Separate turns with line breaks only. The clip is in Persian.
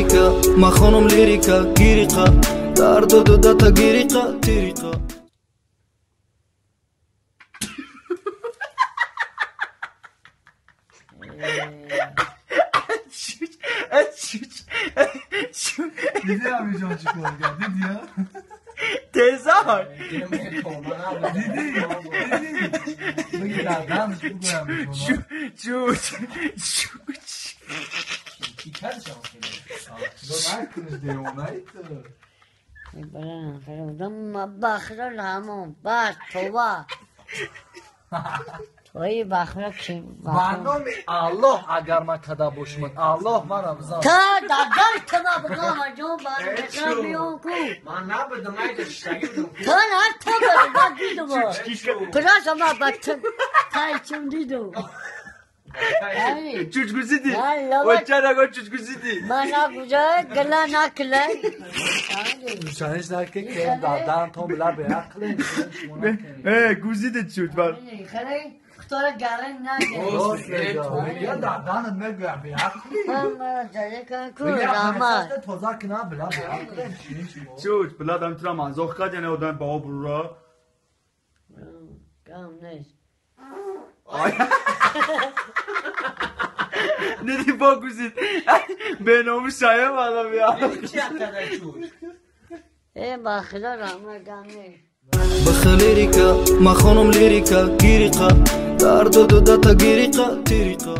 لیریکا ما خانم لیریکا گیریقا در دو داتا گیریقا تیریقا
دیدی همیشون چی کار کرد دیدی ها
تزار
دیدی بگی دردمش بگویم
چوچ
چی کرد شما دو نکنش دیوانایی تو
بلند خیلی بخرال همون بس توبه توی بخرال کی
برنامه الله اگر من کدا باشم الله من افضل
تا دادر تبا بگم جون بار بخرال بیون کو
من نبودم ایده شتگی بودم
تا نه تا بگم دیدم پراس ما بطن تای چون دیدم
چوچ گوزیدی
Hello.
و چرا گو چوچ گوزیدی
من نگوزه گلا نکله
شانش نکه که دردم تو بلا به عقل
گوزیده چوچ بر
خیلی اختار گرن نگه
یا دردم نگه به عقل
من جایی کن کو
بگه
رامه
خمسه توزا که نه بلا به عقل
چوچ بلا دم ترا منزوخ کد یعنی آدم بابا برورا
کام نیست
ندی با گوزید به نام شایه بالا بیا
چی اقتدر چوش
ای باخدا رامه کام نیست
بخ لیریکا ما خانم لیریکا گیریقا در دو داتا گیریقا تیریقا